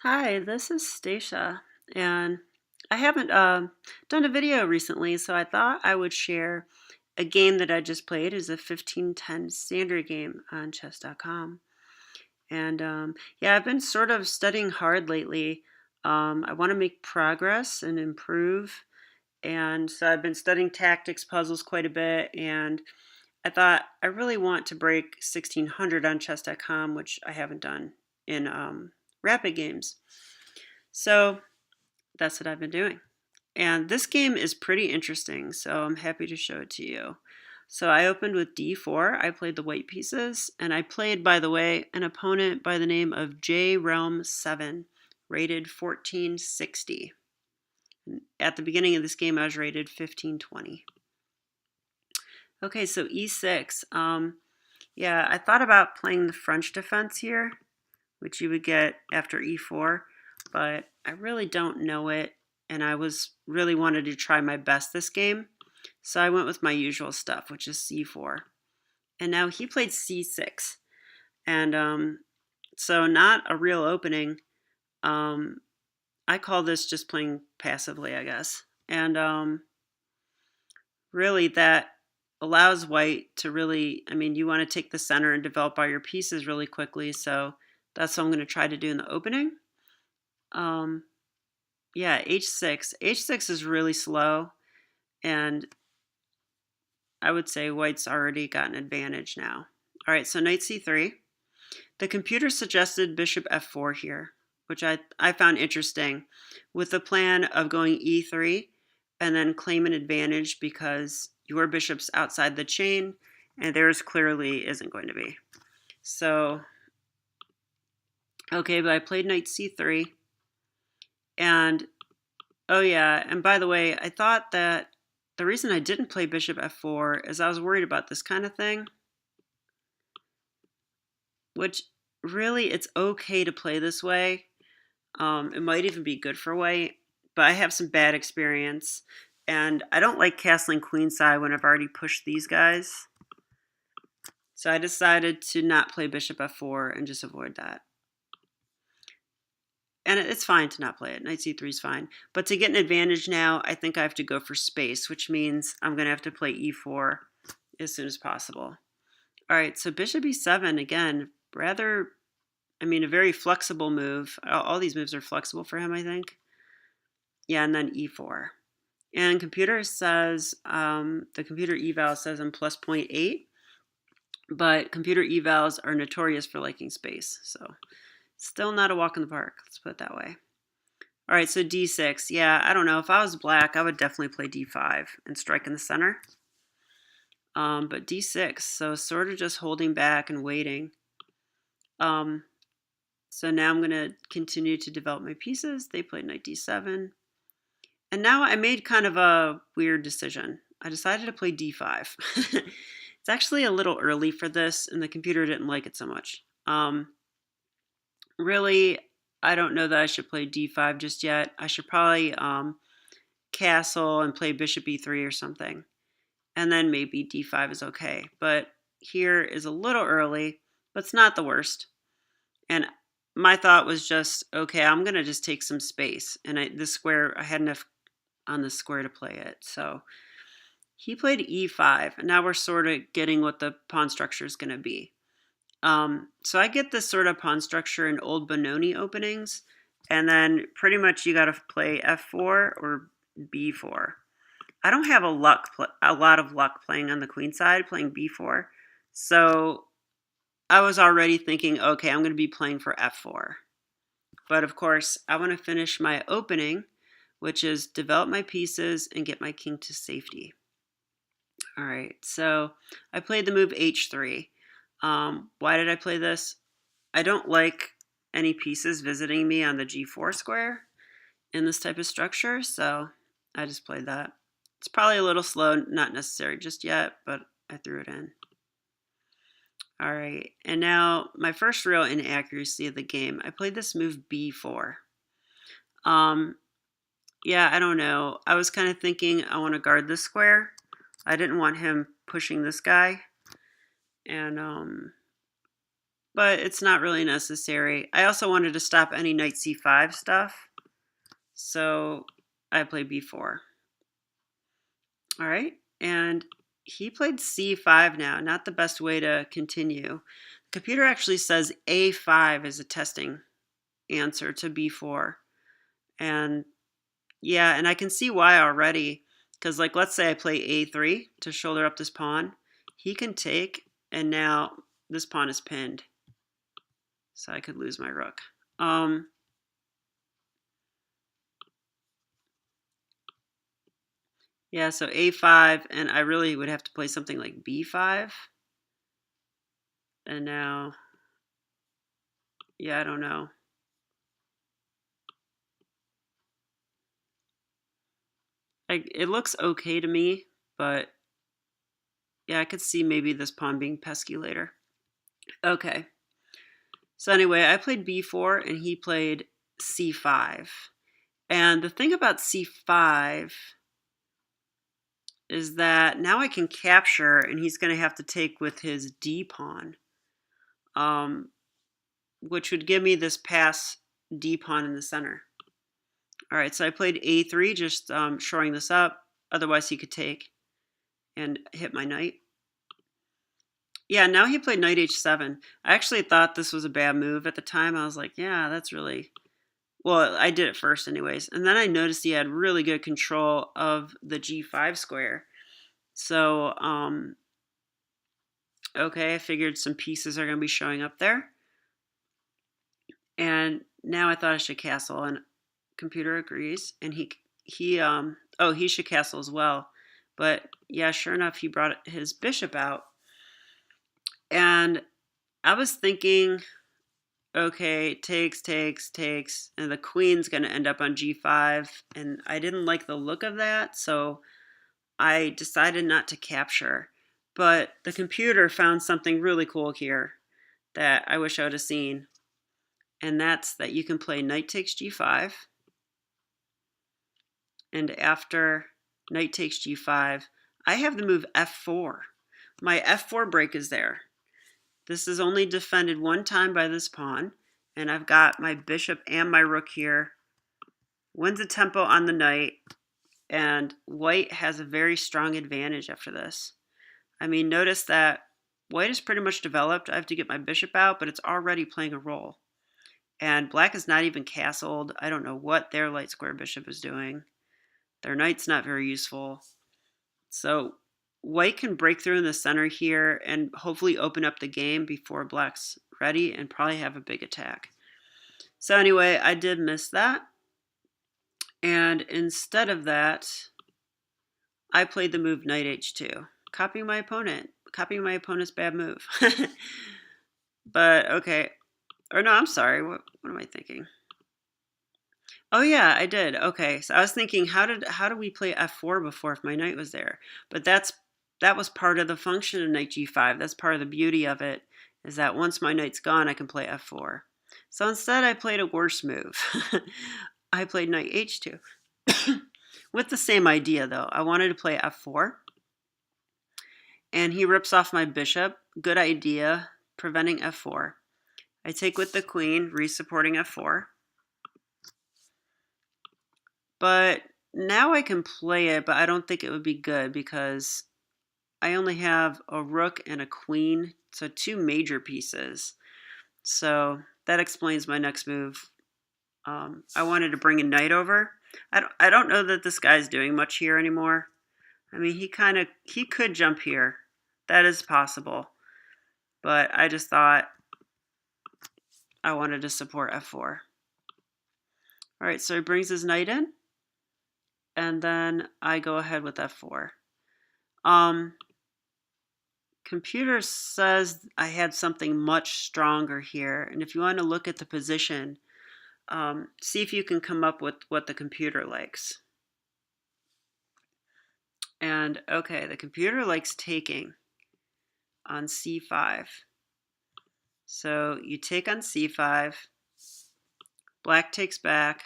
Hi, this is Stacia, and I haven't done a video recently, so I thought I would share a game that I just played. Is a 1510 standard game on chess.com. And yeah, I've been sort of studying hard lately. I want to make progress and improve, and so I've been studying tactics puzzles quite a bit, and I thought I really want to break 1600 on chess.com, which I haven't done in rapid games. So that's what I've been doing. And this game is pretty interesting, so I'm happy to show it to you. So I opened with d4. I played the white pieces, and I played, by the way, an opponent by the name of Jreim7, rated 1460. At the beginning of this game, I was rated 1520. Okay, so e6. Yeah, I thought about playing the French defense here, which you would get after e4, but I really don't know it, and I was really wanted to try my best this game, so I went with my usual stuff, which is c4. And now he played c6, and so not a real opening. I call this just playing passively, I guess, and really that allows white to really, I mean, you want to take the center and develop all your pieces really quickly, so that's what I'm going to try to do in the opening. Yeah, h6. h6 is really slow, and I would say white's already got an advantage now. All right, so knight c3. The computer suggested bishop f4 here, which I found interesting, with the plan of going e3 and then claim an advantage because your bishop's outside the chain and theirs clearly isn't going to be. So, okay, but I played knight c3, and oh yeah, and by the way, I thought that the reason I didn't play bishop f4 is I was worried about this kind of thing, which really it's okay to play this way. It might even be good for white, but I have some bad experience, and I don't like castling queenside when I've already pushed these guys. So I decided to not play bishop f4 and just avoid that. And it's fine to not play it. Knight c3 is fine. But to get an advantage now, I think I have to go for space, which means I'm going to have to play e4 as soon as possible. All right, so bishop e7, again, rather, I mean, a very flexible move. All these moves are flexible for him, I think. Yeah, and then e4. And computer says, the computer eval says I'm plus 0.8, but computer evals are notorious for liking space. So still not a walk in the park, let's put it that way. All right, so d6. Yeah, I don't know. If I was black, I would definitely play d5 and strike in the center. But d6, so sort of just holding back and waiting. So now I'm going to continue to develop my pieces. They played knight d7. And now I made kind of a weird decision. I decided to play d5. It's actually a little early for this, and the computer didn't like it so much. Really, I don't know that I should play d5 just yet. I should probably castle and play bishop e3 or something. And then maybe d5 is okay. But here is a little early, but it's not the worst. And my thought was just, okay, I'm going to just take some space. And I had enough on the square to play it. So he played e5, and now we're sort of getting what the pawn structure is going to be. So I get this sort of pawn structure in old Benoni openings, and then pretty much you got to play f4 or b4. I don't have a lot of luck playing on the queen side, playing b4. So I was already thinking, okay, I'm going to be playing for f4. But of course, I want to finish my opening, which is develop my pieces and get my king to safety. All right, so I played the move h3. Why did I play this? I don't like any pieces visiting me on the g4 square in this type of structure, so I just played that. It's probably a little slow, not necessary just yet, but I threw it in. All right, and now my first real inaccuracy of the game. I played this move b4. Yeah, I don't know. I was kind of thinking I want to guard this square. I didn't want him pushing this guy. And but it's not really necessary. I also wanted to stop any knight c5 stuff, so I played b4. All right, and he played c5 now. Not the best way to continue. The computer actually says a5 is a testing answer to b4. And yeah, and I can see why already. Because like, let's say I play a3 to shoulder up this pawn. He can take, and now this pawn is pinned. So I could lose my rook. Yeah, so a5, and I really would have to play something like b5. And now, yeah, I don't know. It looks okay to me, but yeah, I could see maybe this pawn being pesky later. Okay. So anyway, I played b4 and he played c5. And the thing about c5 is that now I can capture, and he's going to have to take with his d pawn, which would give me this pass d pawn in the center. All right, so I played a3, just shoring this up. Otherwise, he could take and hit my knight. Yeah, now he played knight h7. I actually thought this was a bad move at the time. I was like, yeah, that's really... Well, I did it first anyways. And then I noticed he had really good control of the g5 square. So, okay, I figured some pieces are going to be showing up there. And now I thought I should castle, and computer agrees. And he should castle as well. But yeah, sure enough, he brought his bishop out. And I was thinking, okay, takes, and the queen's going to end up on g5. And I didn't like the look of that, so I decided not to capture. But the computer found something really cool here that I wish I would have seen. And that's that you can play knight takes g5. And after knight takes g5, I have the move f4. My f4 break is there. This is only defended one time by this pawn, and I've got my bishop and my rook here. Wins a tempo on the knight, and white has a very strong advantage after this. I mean, notice that white is pretty much developed. I have to get my bishop out, but it's already playing a role. And black is not even castled. I don't know what their light square bishop is doing. Their knight's not very useful. So white can break through in the center here and hopefully open up the game before black's ready and probably have a big attack. So anyway, I did miss that. And instead of that, I played the move knight h2, copying my opponent's bad move. But okay. Or no, I'm sorry. What am I thinking? Oh yeah, I did. Okay, so I was thinking, how do we play f4 before if my knight was there? But that was part of the function of knight g5. That's part of the beauty of it, is that once my knight's gone, I can play f4. So instead, I played a worse move. I played knight h2. With the same idea, though. I wanted to play f4. And he rips off my bishop. Good idea, preventing f4. I take with the queen, re-supporting f4. But now I can play it, but I don't think it would be good because I only have a rook and a queen, so two major pieces. So that explains my next move. I wanted to bring a knight over. I don't know that this guy's doing much here anymore. I mean, he could jump here. That is possible. But I just thought I wanted to support f4. All right, so he brings his knight in. And then I go ahead with f4. Computer says I had something much stronger here. And if you want to look at the position, see if you can come up with what the computer likes. And okay, the computer likes taking on c5. So you take on c5, black takes back,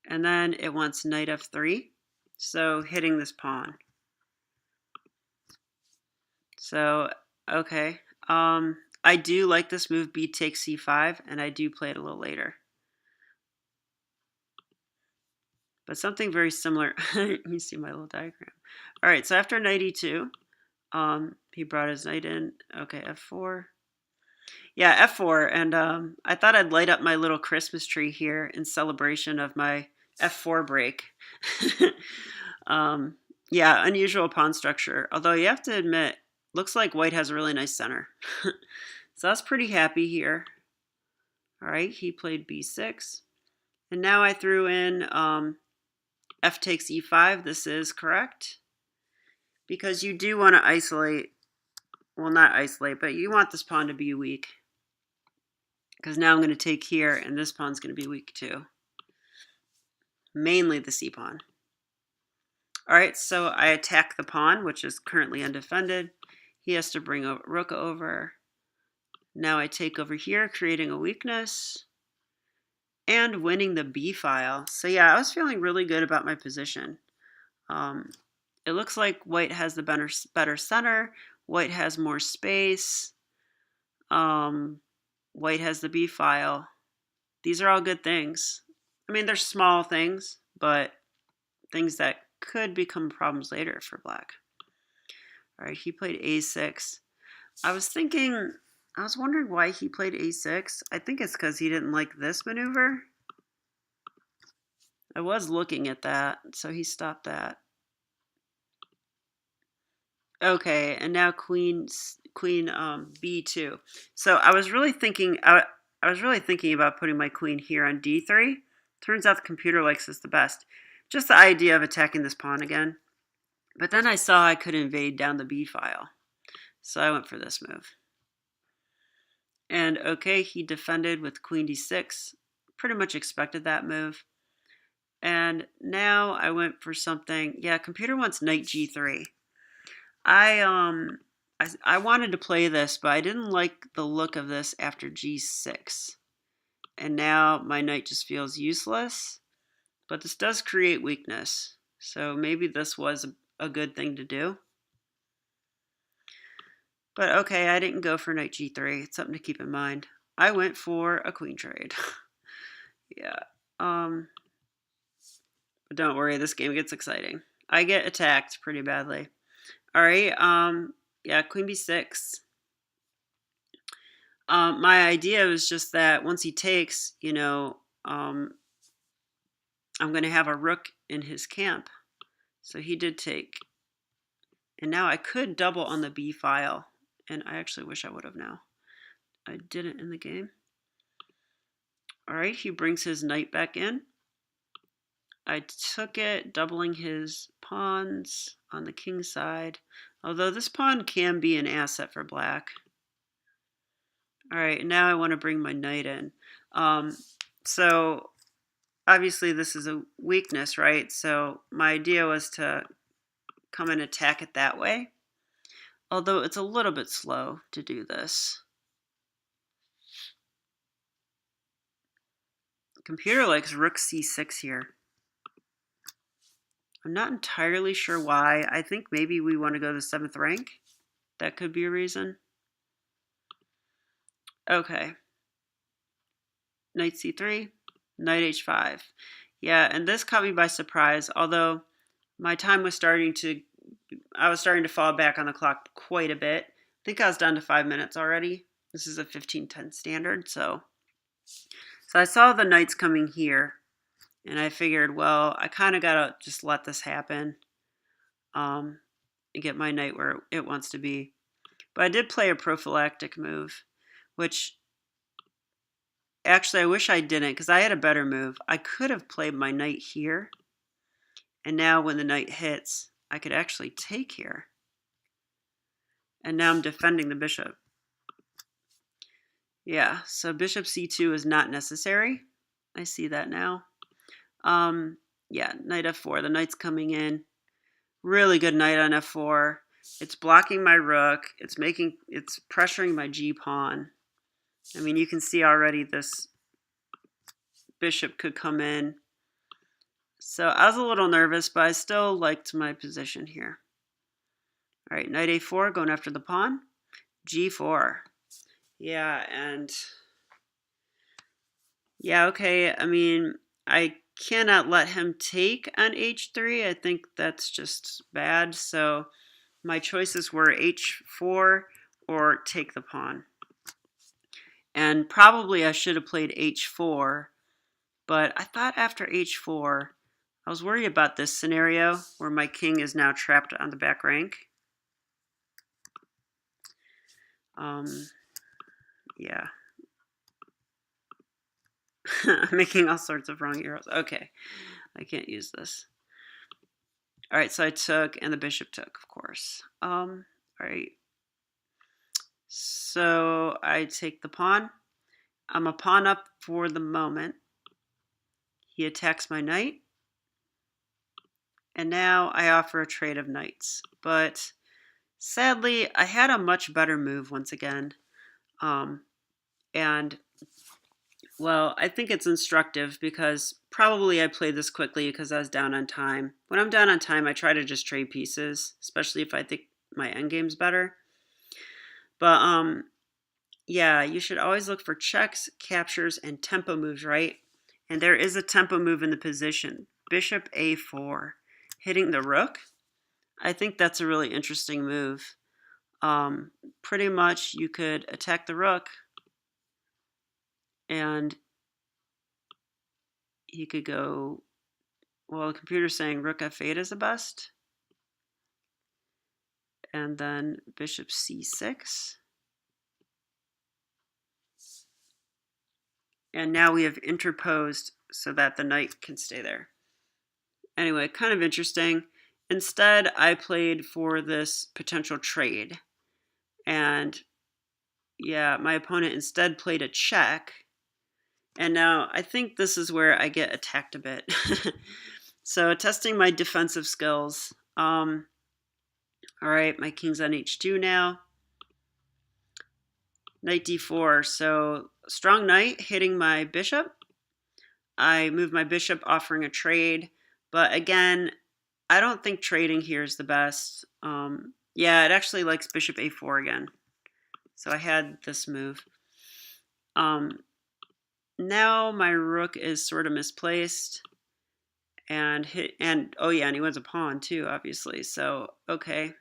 and then it wants knight f3, so hitting this pawn. So, okay. I do like this move, b takes c5, and I do play it a little later. But something very similar. You see my little diagram. All right, so after knight e2, he brought his knight in. Okay, f4. Yeah, f4, and I thought I'd light up my little Christmas tree here in celebration of my f4 break. Yeah, unusual pawn structure. Although you have to admit, looks like white has a really nice center. So I was pretty happy here. All right, he played b6. And now I threw in f takes e5. This is correct. Because you do want to isolate, well, not isolate, but you want this pawn to be weak. Because now I'm going to take here, and this pawn's going to be weak too. Mainly the c pawn. All right, so I attack the pawn, which is currently undefended. He has to bring a rook over. Now I take over here, creating a weakness and winning the b file. So yeah, I was feeling really good about my position. It looks like white has the better center. White has more space. White has the b file. These are all good things. I mean, they're small things, but things that could become problems later for black. All right, he played a6. I was wondering why he played a6. I think it's because he didn't like this maneuver. I was looking at that, so he stopped that. Okay, and now queen b2. So I was really thinking about putting my queen here on d3. Turns out the computer likes this the best. Just the idea of attacking this pawn again. But then I saw I could invade down the b file. So I went for this move. And okay, he defended with queen d6. Pretty much expected that move. And now I went for something. Yeah, computer wants knight g3. I wanted to play this, but I didn't like the look of this after g6. And now my knight just feels useless. But this does create weakness. So maybe this was a good thing to do. But okay, I didn't go for knight g3. It's something to keep in mind. I went for a queen trade. Yeah. But don't worry, this game gets exciting. I get attacked pretty badly. All right. Yeah, queen b6. My idea was just that once he takes, I'm going to have a rook in his camp. So he did take. And now I could double on the b file. And I actually wish I would have now. I didn't in the game. All right, he brings his knight back in. I took it, doubling his pawns on the king side. Although this pawn can be an asset for black. All right, now I want to bring my knight in. So obviously this is a weakness, right? So my idea was to come and attack it that way. Although it's a little bit slow to do this. Computer likes rook c6 here. I'm not entirely sure why. I think maybe we want to go to 7th rank. That could be a reason. Okay. Knight c3, knight h5. Yeah, and this caught me by surprise, although my time was I was starting to fall back on the clock quite a bit. I think I was down to 5 minutes already. This is a 15:10 standard, so I saw the knights coming here, and I figured, well, I kind of got to just let this happen and get my knight where it wants to be. But I did play a prophylactic move, which actually I wish I didn't because I had a better move. I could have played my knight here, and now when the knight hits, I could actually take here. And now I'm defending the bishop. Yeah, so bishop c2 is not necessary. I see that now. Yeah, knight f4. The knight's coming in. Really good knight on f4. It's blocking my rook. It's pressuring my g pawn. I mean, you can see already this bishop could come in. So I was a little nervous, but I still liked my position here. All right, knight a4, going after the pawn. g4. Yeah, and yeah, okay. I mean, I cannot let him take on h3. I think that's just bad. So my choices were h4 or take the pawn. And probably I should have played h4, but I thought after h4, I was worried about this scenario where my king is now trapped on the back rank. Yeah. I'm making all sorts of wrong arrows. Okay, I can't use this. All right, so I took, and the bishop took, of course. All right. So I take the pawn. I'm a pawn up for the moment. He attacks my knight. And now I offer a trade of knights. But sadly, I had a much better move once again. And, well, I think it's instructive because probably I played this quickly because I was down on time. When I'm down on time, I try to just trade pieces, especially if I think my endgame's better. But, yeah, you should always look for checks, captures, and tempo moves, right? And there is a tempo move in the position. Bishop a4, hitting the rook. I think that's a really interesting move. Pretty much you could attack the rook and he could go, well, the computer's saying rook f8 is the best. And then bishop c6. And now we have interposed so that the knight can stay there. Anyway, kind of interesting. Instead, I played for this potential trade. And yeah, my opponent instead played a check. And now I think this is where I get attacked a bit. So testing my defensive skills. All right, my king's on h2 now. Knight d4. So strong knight hitting my bishop. I move my bishop, offering a trade. But again, I don't think trading here is the best. Yeah, it actually likes bishop a4 again. So I had this move. Now my rook is sort of misplaced. And oh yeah, and he wins a pawn too, obviously. So, okay.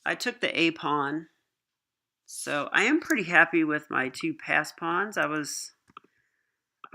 I took the a pawn. So I am pretty happy with my two pass pawns. I was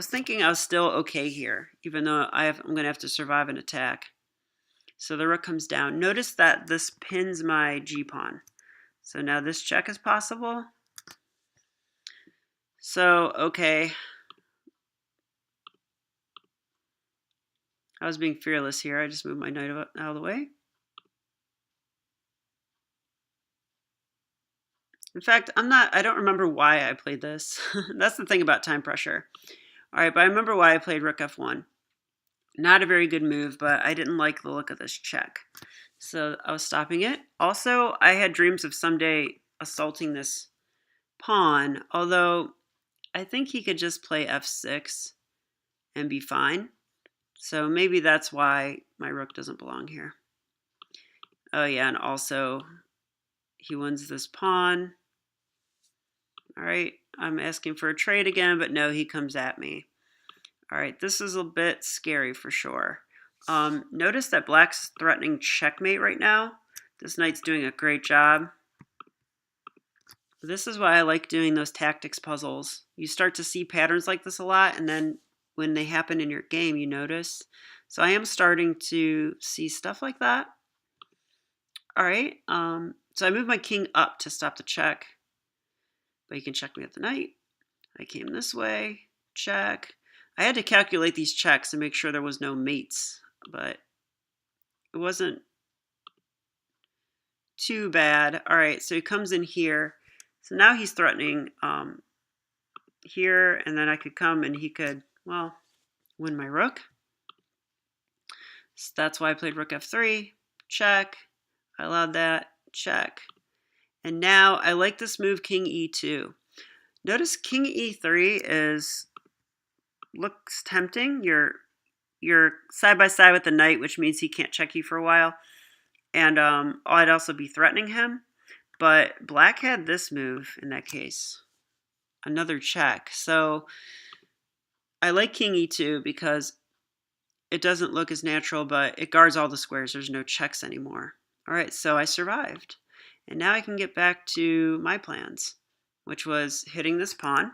thinking I was still okay here, even though I'm going to have to survive an attack. So the rook comes down. Notice that this pins my g-pawn. So now this check is possible. So, okay. I was being fearless here. I just moved my knight out of the way. In fact, I don't remember why I played this. That's the thing about time pressure. All right, but I remember why I played rook f1. Not a very good move, but I didn't like the look of this check. So I was stopping it. Also, I had dreams of someday assaulting this pawn, although I think he could just play f6 and be fine. So maybe that's why my rook doesn't belong here. Oh yeah, and also he wins this pawn. All right, I'm asking for a trade again, but no, he comes at me. All right, this is a bit scary for sure. Notice that black's threatening checkmate right now. This knight's doing a great job. This is why I like doing those tactics puzzles. You start to see patterns like this a lot, and then when they happen in your game, you notice. So I am starting to see stuff like that. All right, so I moved my king up to stop the check. But you can check me with the knight. I came this way, check. I had to calculate these checks to make sure there was no mates, but it wasn't too bad. All right, so he comes in here. So now he's threatening here, and then I could come and he could, well, win my rook. So that's why I played rook f3, check. I allowed that, check. And now I like this move, king e2. Notice king e3 looks tempting. You're side by side with the knight, which means he can't check you for a while. And I'd also be threatening him. But black had this move in that case, another check. So I like king e2 because it doesn't look as natural, but it guards all the squares. There's no checks anymore. All right, so I survived. And now I can get back to my plans, which was hitting this pawn.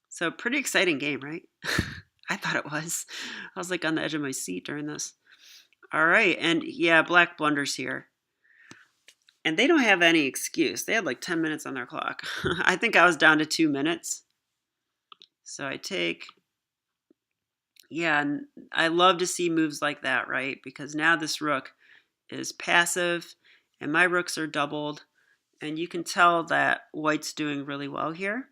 So pretty exciting game, right? I thought it was. I was like on the edge of my seat during this. All right, and yeah, black blunders here. And they don't have any excuse. They had like 10 minutes on their clock. I think I was down to 2 minutes. So I take, yeah, and I love to see moves like that, right? Because now this rook is passive and my rooks are doubled. And you can tell that white's doing really well here.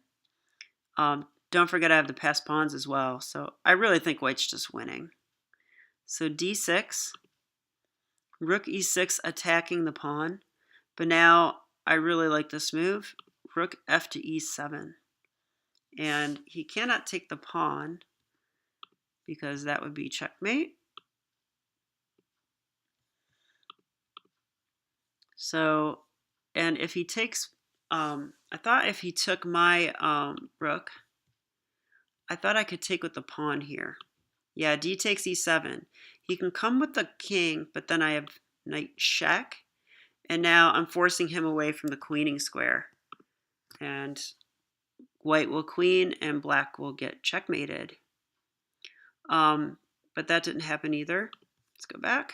Don't forget I have the passed pawns as well. So I really think white's just winning. So d6, rook e6 attacking the pawn. But now I really like this move, rook f to e7. And he cannot take the pawn because that would be checkmate. So, and if he takes, I thought if he took my rook, I thought I could take with the pawn here. Yeah, d takes e7. He can come with the king, but then I have knight check. And now I'm forcing him away from the queening square. And white will queen and black will get checkmated. But that didn't happen either. Let's go back.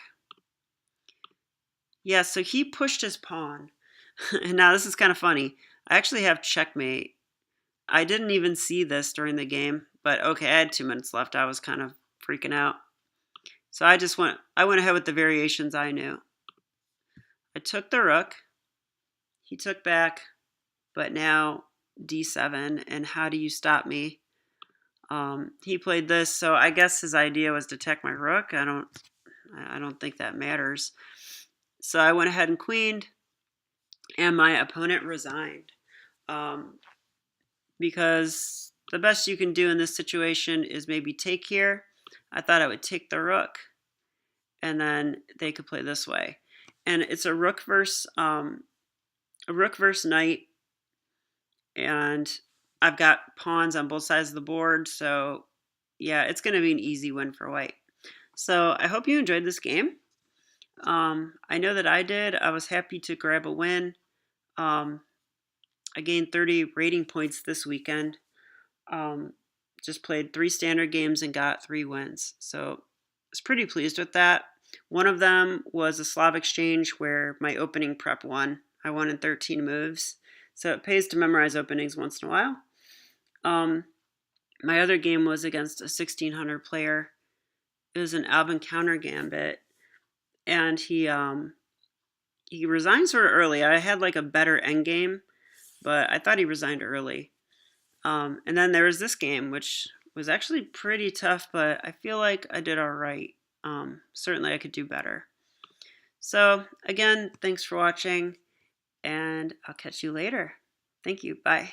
Yeah, so he pushed his pawn. And now this is kind of funny. I actually have checkmate. I didn't even see this during the game, but okay, I had 2 minutes left. I was kind of freaking out. So I went ahead with the variations I knew. I took the rook. He took back, but now d7, and how do you stop me? He played this, so I guess his idea was to attack my rook. I don't think that matters. So I went ahead and queened, and my opponent resigned. Because the best you can do in this situation is maybe take here. I thought I would take the rook, and then they could play this way. And it's a rook versus knight, and I've got pawns on both sides of the board, so yeah, it's going to be an easy win for white. So I hope you enjoyed this game. I know that I did. I was happy to grab a win. I gained 30 rating points this weekend. Just played 3 standard games and got 3 wins. So I was pretty pleased with that. One of them was a Slav exchange where my opening prep won. I won in 13 moves. So it pays to memorize openings once in a while. My other game was against a 1600 player. It was an Alvin counter gambit. And he resigned sort of early. I had like a better endgame, but I thought he resigned early. And then there was this game, which was actually pretty tough, but I feel like I did all right. Certainly I could do better. So again, thanks for watching, and I'll catch you later. Thank you. Bye.